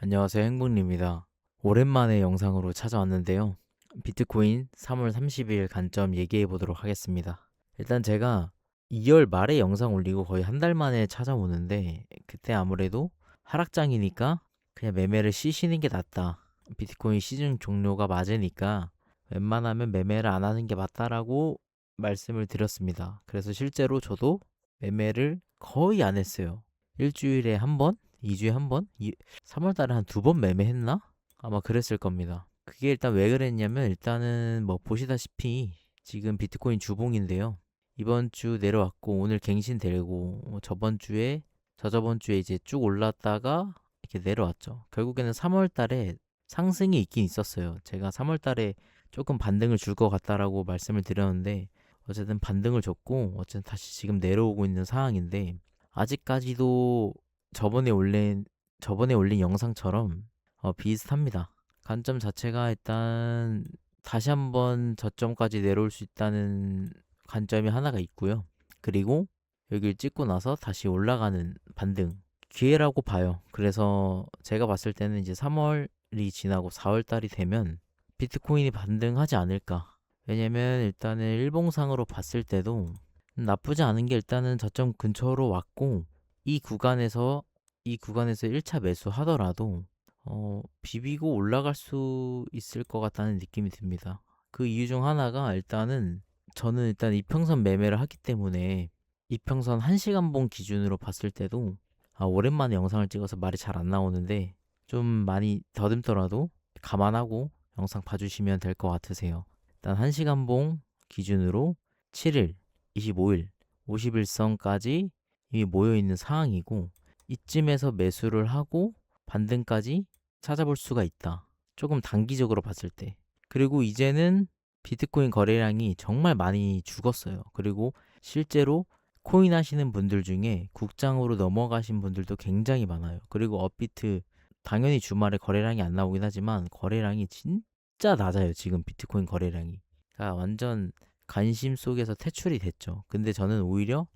안녕하세요. 행복입니다. 오랜만에 영상으로 찾아왔는데요. 비트코인 3월 30일 관점 얘기해 보도록 하겠습니다. 일단 제가 2월 말에 영상 올리고 거의 한 달 만에 찾아오는데 그때 아무래도 하락장이니까 그냥 매매를 쉬시는 게 낫다. 비트코인 시즌 종료가 맞으니까 웬만하면 매매를 안 하는 게 맞다라고 말씀을 드렸습니다. 그래서 실제로 저도 매매를 거의 안 했어요. 일주일에 한 번? 2주에 한 번? 3월 달에 한 두 번 매매했나? 아마 그랬을 겁니다. 그게 일단 왜 그랬냐면 일단은 뭐 보시다시피 지금 비트코인 주봉인데요. 이번 주 내려왔고 오늘 갱신되고 저번 주에 저저번 주에 이제 쭉 올랐다가 이렇게 내려왔죠. 결국에는 3월 달에 상승이 있긴 있었어요. 제가 3월 달에 조금 반등을 줄 것 같다라고 말씀을 드렸는데 어쨌든 반등을 줬고 어쨌든 다시 지금 내려오고 있는 상황인데 아직까지도 저번에 올린 저번에 올린 영상처럼 비슷합니다. 관점 자체가 일단 다시 한번 저점까지 내려올 수 있다는 관점이 하나가 있고요. 그리고 여기를 찍고 나서 다시 올라가는 반등 기회라고 봐요. 그래서 제가 봤을 때는 이제 3월이 지나고 4월 달이 되면 비트코인이 반등하지 않을까. 왜냐면 일단은 일봉상으로 봤을 때도 나쁘지 않은 게 일단은 저점 근처로 왔고 이 구간에서 이 구간에서 1차 매수 하더라도 비비고 올라갈 수 있을 것 같다는 느낌이 듭니다. 그 이유 중 하나가 일단은 저는 일단 이평선 매매를 하기 때문에 이평선 1시간봉 기준으로 봤을 때도 오랜만에 영상을 찍어서 말이 잘 안 나오는데 좀 많이 더듬더라도 감안하고 영상 봐주시면 될 것 같으세요. 일단 1시간봉 기준으로 7일, 25일, 50일선까지 이미 모여있는 상황이고 이쯤에서 매수를 하고 반등까지 찾아볼 수가 있다. 조금 단기적으로 봤을 때. 그리고 이제는 비트코인 거래량이 정말 많이 죽었어요. 그리고 실제로 코인 하시는 분들 중에 국장으로 넘어가신 분들도 굉장히 많아요. 그리고 업비트 당연히 주말에 거래량이 안 나오긴 하지만 거래량이 진짜 낮아요. 지금 비트코인 거래량이. 그러니까 완전 관심 속에서 퇴출이 됐죠. 근데 저는 오히려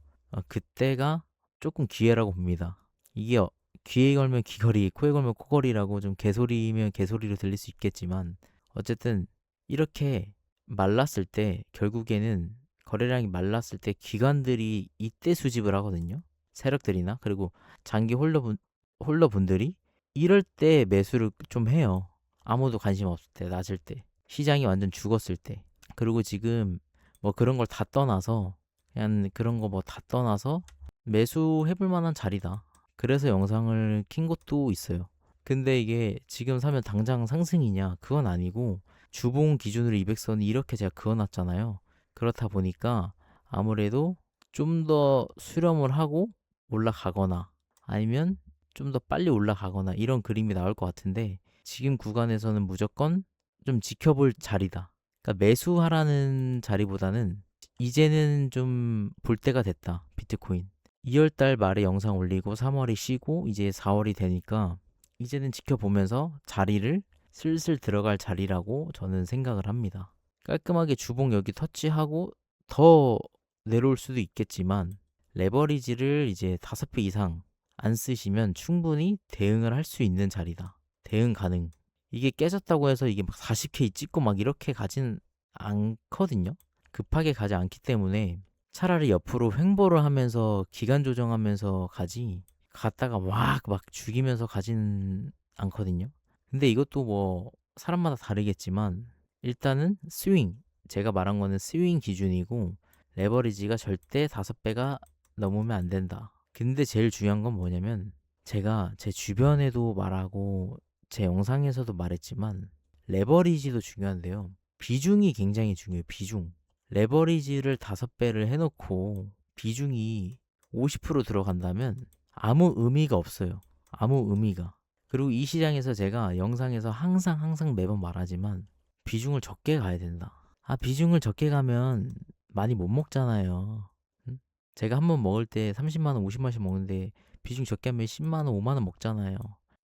그때가 조금 기회라고 봅니다. 이게 귀에 걸면 귀걸이, 코에 걸면 코걸이라고 좀 개소리면 개소리로 들릴 수 있겠지만 어쨌든 이렇게 말랐을 때 결국에는 거래량이 말랐을 때 기관들이 이때 수집을 하거든요. 세력들이나 그리고 장기 홀러분들이 이럴 때 매수를 좀 해요. 아무도 관심 없을 때, 낮을 때, 시장이 완전 죽었을 때. 그리고 지금 뭐 그런 걸 다 떠나서 그냥 그런 거 뭐 다 떠나서 매수해볼 만한 자리다. 그래서 영상을 킨 것도 있어요. 근데 이게 지금 사면 당장 상승이냐? 그건 아니고 주봉 기준으로 200선이 이렇게 제가 그어놨잖아요. 그렇다 보니까 아무래도 좀 더 수렴을 하고 올라가거나 아니면 좀 더 빨리 올라가거나 이런 그림이 나올 것 같은데 지금 구간에서는 무조건 좀 지켜볼 자리다. 그러니까 매수하라는 자리보다는 이제는 좀 볼 때가 됐다. 비트코인. 2월 달 말에 영상 올리고 3월이 쉬고 이제 4월이 되니까 이제는 지켜보면서 자리를 슬슬 들어갈 자리라고 저는 생각을 합니다. 깔끔하게 주봉 여기 터치하고 더 내려올 수도 있겠지만 레버리지를 이제 5배 이상 안 쓰시면 충분히 대응을 할 수 있는 자리다. 대응 가능. 이게 깨졌다고 해서 이게 막 40K 찍고 막 이렇게 가진 않거든요. 급하게 가지 않기 때문에 차라리 옆으로 횡보를 하면서 기간 조정하면서 가지 갔다가 막 죽이면서 가진 않거든요. 근데 이것도 뭐 사람마다 다르겠지만 일단은 스윙 제가 말한 거는 스윙 기준이고 레버리지가 절대 5배가 넘으면 안 된다. 근데 제일 중요한 건 뭐냐면 제가 제 주변에도 말하고 제 영상에서도 말했지만 레버리지도 중요한데요. 비중이 굉장히 중요해요. 비중. 레버리지를 5배를 해놓고 비중이 50% 들어간다면 아무 의미가 없어요. 아무 의미가. 그리고 이 시장에서 제가 영상에서 항상 매번 말하지만 비중을 적게 가야 된다. 비중을 적게 가면 많이 못 먹잖아요. 응? 제가 한 번 먹을 때 30만 원, 50만 원씩 먹는데 비중 적게 하면 10만 원, 5만 원 먹잖아요.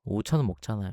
5천 원 먹잖아요.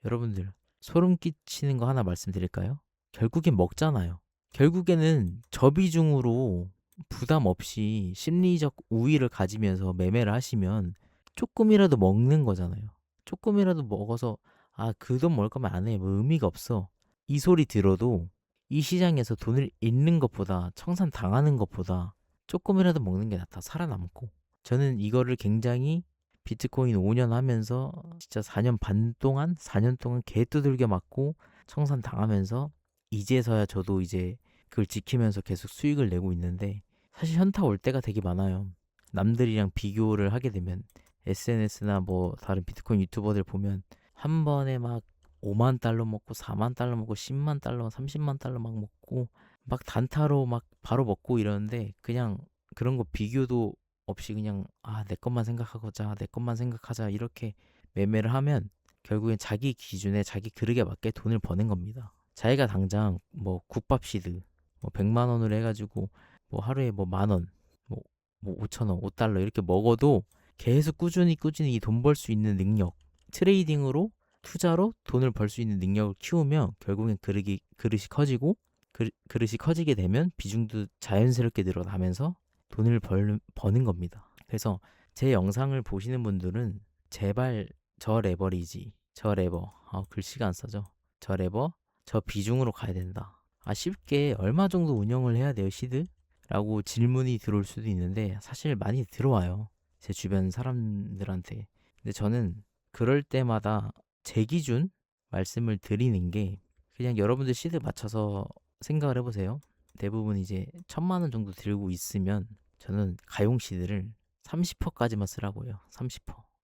여러분들 소름 끼치는 거 하나 말씀드릴까요? 결국엔 먹잖아요. 결국에는 저비중으로 부담 없이 심리적 우위를 가지면서 매매를 하시면 조금이라도 먹는 거잖아요. 조금이라도 먹어서 아, 그 돈 먹을 거면 안 해. 뭐 의미가 없어. 이 소리 들어도 이 시장에서 돈을 잃는 것보다 청산 당하는 것보다 조금이라도 먹는 게 낫다. 살아남고. 저는 이거를 굉장히 비트코인 5년 하면서 진짜 4년 반 동안, 4년 동안 개 두들겨 맞고 청산 당하면서 이제서야 저도 이제 그걸 지키면서 계속 수익을 내고 있는데 사실 현타 올 때가 되게 많아요. 남들이랑 비교를 하게 되면 SNS나 뭐 다른 비트코인 유튜버들 보면 한 번에 막 5만 달러 먹고 4만 달러 먹고 10만 달러, 30만 달러 막 먹고 막 단타로 막 바로 먹고 이러는데 그냥 그런 거 비교도 없이 그냥 내 것만 생각하고자 내 것만 생각하자 이렇게 매매를 하면 결국엔 자기 기준에 자기 그릇에 맞게 돈을 버는 겁니다. 자기가 당장 뭐 국밥 시드 뭐 100만 원으로 해가지고 뭐 하루에 뭐 만 원, 뭐 5천 원, 5달러 이렇게 먹어도 계속 꾸준히 이 돈 벌 수 있는 능력, 트레이딩으로 투자로 돈을 벌 수 있는 능력을 키우면 결국엔 그릇이 커지고 그릇이 커지게 되면 비중도 자연스럽게 늘어나면서 돈을 버는 겁니다. 그래서 제 영상을 보시는 분들은 제발 저 레버리지, 저 레버, 글씨가 안 써져. 저 레버, 저 비중으로 가야 된다. 쉽게 얼마 정도 운영을 해야 돼요, 시드? 라고 질문이 들어올 수도 있는데 사실 많이 들어와요. 제 주변 사람들한테. 근데 저는 그럴 때마다 제 기준 말씀을 드리는 게 그냥 여러분들 시드 맞춰서 생각을 해보세요. 대부분 이제 1,000만 원 정도 들고 있으면 저는 가용 시드를 30%까지만 쓰라고요. 30%.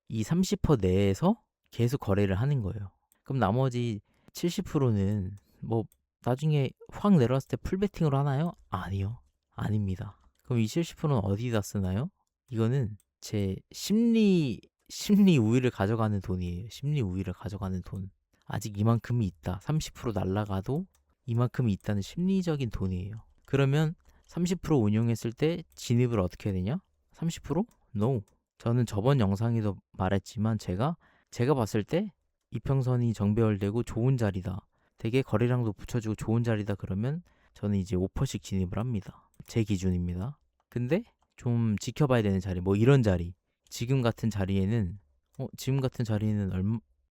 이 30% 내에서 계속 거래를 하는 거예요. 그럼 나머지 70%는 뭐 나중에 확 내려왔을 때 풀베팅으로 하나요? 아니요. 아닙니다. 그럼 이 70%는 어디다 쓰나요? 이거는 제 심리 우위를 가져가는 돈이에요. 심리 우위를 가져가는 돈. 아직 이만큼이 있다. 30% 날라가도 이만큼이 있다는 심리적인 돈이에요. 그러면 30% 운용했을 때 진입을 어떻게 해야 되냐? 30%? No. 저는 저번 영상에도 말했지만 제가 봤을 때 이평선이 정배열되고 좋은 자리다. 되게 거래량도 붙여주고 좋은 자리다 그러면 저는 이제 5%씩 진입을 합니다. 제 기준입니다. 근데 좀 지켜봐야 되는 자리, 뭐 이런 자리. 지금 같은 자리에는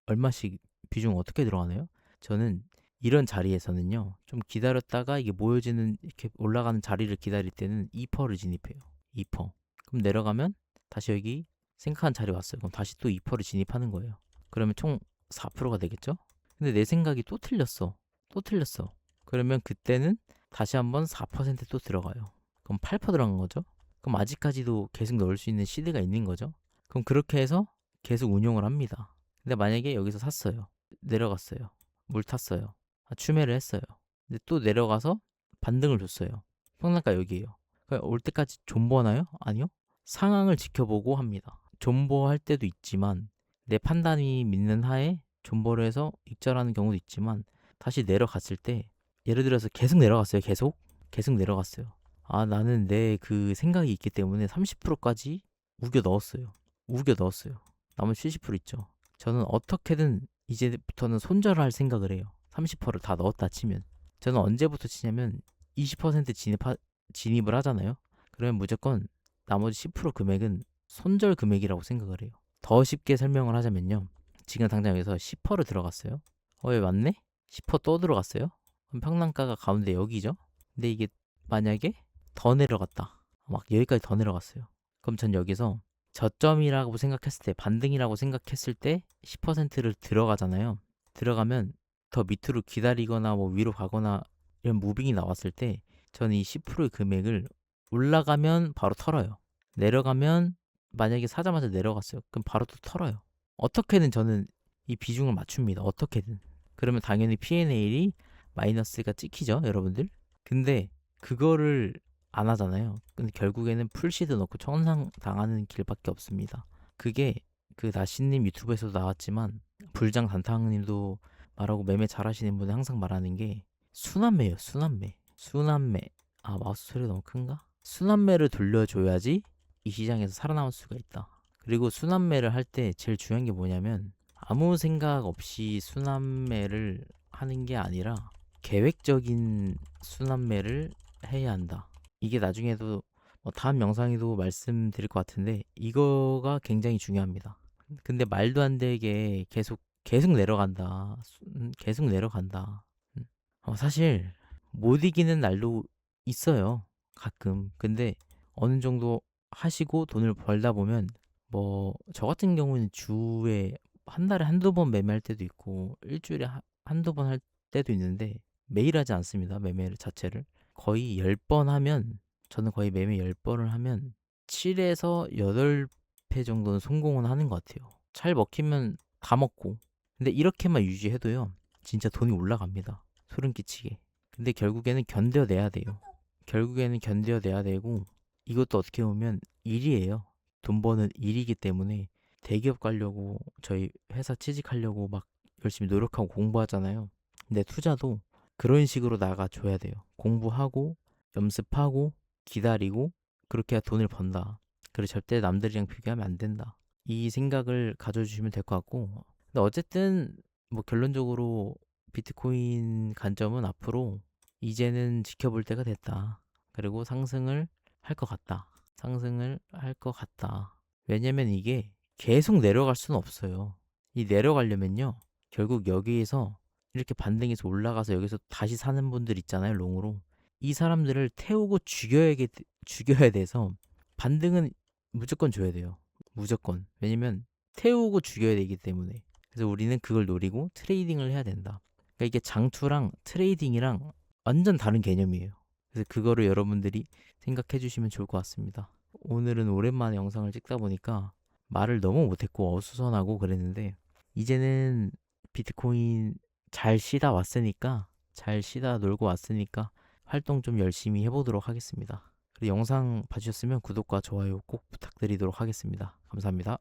얼마씩 비중 어떻게 들어가나요? 저는 이런 자리에서는요. 좀 기다렸다가 이게 모여지는 이렇게 올라가는 자리를 기다릴 때는 2%를 진입해요. 2%. 그럼 내려가면 다시 여기 생각한 자리 왔어요. 그럼 다시 또 2%를 진입하는 거예요. 그러면 총 4%가 되겠죠? 근데 내 생각이 또 틀렸어. 또 틀렸어. 그러면 그때는 다시 한번 4%또 들어가요. 그럼 8% 들어간 거죠? 그럼 아직까지도 계속 넣을 수 있는 시드가 있는 거죠? 그럼 그렇게 해서 계속 운용을 합니다. 근데 만약에 여기서 샀어요. 내려갔어요. 물 탔어요. 추매를 했어요. 근데 또 내려가서 반등을 줬어요. 평단가 여기에요. 올 때까지 존버하나요? 아니요. 상황을 지켜보고 합니다. 존버할 때도 있지만 내 판단이 믿는 하에 존버를 해서 익절하는 경우도 있지만 다시 내려갔을 때 예를 들어서 계속 내려갔어요. 계속 내려갔어요. 나는 내 그 생각이 있기 때문에 30%까지 우겨 넣었어요. 나머지 70% 있죠. 저는 어떻게든 이제부터는 손절할 생각을 해요. 30%를 다 넣었다 치면. 저는 언제부터 치냐면 20% 진입을 하잖아요. 그러면 무조건 나머지 10% 금액은 손절 금액이라고 생각을 해요. 더 쉽게 설명을 하자면요. 지금 당장 여기서 10%를 들어갔어요. 왜 맞네? 10%또 들어갔어요. 그럼 평단가가 가운데 여기죠. 근데 이게 만약에 더 내려갔다. 막 여기까지 더 내려갔어요. 그럼 전 여기서 저점이라고 생각했을 때, 반등이라고 생각했을 때 10%를 들어가잖아요. 들어가면 더 밑으로 기다리거나 뭐 위로 가거나 이런 무빙이 나왔을 때 저는 이 10%의 금액을 올라가면 바로 털어요. 내려가면 만약에 사자마자 내려갔어요. 그럼 바로 또 털어요. 어떻게든 저는 이 비중을 맞춥니다. 어떻게든. 그러면 당연히 P&L이 마이너스가 찍히죠, 여러분들. 근데 그거를 안 하잖아요. 근데 결국에는 풀시드 넣고 청산 당하는 길밖에 없습니다. 그게 그 나시님 유튜브에서도 나왔지만 불장 단탕님도 말하고 매매 잘하시는 분이 항상 말하는 게 순환매예요. 순환매. 마우스 소리가 너무 큰가? 순환매를 돌려줘야지 이 시장에서 살아남을 수가 있다. 그리고 순환매를 할 때 제일 중요한 게 뭐냐면 아무 생각 없이 순환매를 하는 게 아니라 계획적인 순환매를 해야 한다. 이게 나중에도 다음 영상에도 말씀드릴 것 같은데 이거가 굉장히 중요합니다. 근데 말도 안 되게 계속 계속 내려간다. 계속 내려간다. 음. 사실 못 이기는 날도 있어요. 가끔. 근데 어느 정도 하시고 돈을 벌다 보면 뭐 저 같은 경우는 주에 한 달에 한두 번 매매할 때도 있고 일주일에 한두 번 할 때도 있는데 매일 하지 않습니다. 매매 자체를. 거의 10번 하면 저는 거의 매매 10번을 하면 7에서 8패 정도는 성공은 하는 것 같아요. 잘 먹히면 다 먹고. 근데 이렇게만 유지해도요. 진짜 돈이 올라갑니다. 소름 끼치게. 근데 결국에는 견뎌내야 돼요. 결국에는 견뎌내야 되고 이것도 어떻게 보면 일이에요. 돈 버는 일이기 때문에 대기업 가려고 저희 회사 취직하려고 막 열심히 노력하고 공부하잖아요. 근데 투자도 그런 식으로 나가줘야 돼요. 공부하고 연습하고 기다리고 그렇게 해야 돈을 번다. 그리고 절대 남들이랑 비교하면 안 된다. 이 생각을 가져주시면 될 것 같고 근데 어쨌든 뭐 결론적으로 비트코인 관점은 앞으로 이제는 지켜볼 때가 됐다. 그리고 상승을 할 것 같다. 상승을 할 것 같다. 왜냐면 이게 계속 내려갈 수는 없어요. 이 내려가려면요. 결국 여기에서 이렇게 반등해서 올라가서 여기서 다시 사는 분들 있잖아요. 롱으로. 이 사람들을 태우고 죽여야 돼서 반등은 무조건 줘야 돼요. 무조건. 왜냐면 태우고 죽여야 되기 때문에. 그래서 우리는 그걸 노리고 트레이딩을 해야 된다. 그러니까 이게 장투랑 트레이딩이랑 완전 다른 개념이에요. 그래서 그거를 여러분들이 생각해 주시면 좋을 것 같습니다. 오늘은 오랜만에 영상을 찍다 보니까 말을 너무 못했고 어수선하고 그랬는데 이제는 비트코인 잘 쉬다 왔으니까 잘 쉬다 놀고 왔으니까 활동 좀 열심히 해보도록 하겠습니다. 그리고 영상 봐주셨으면 구독과 좋아요 꼭 부탁드리도록 하겠습니다. 감사합니다.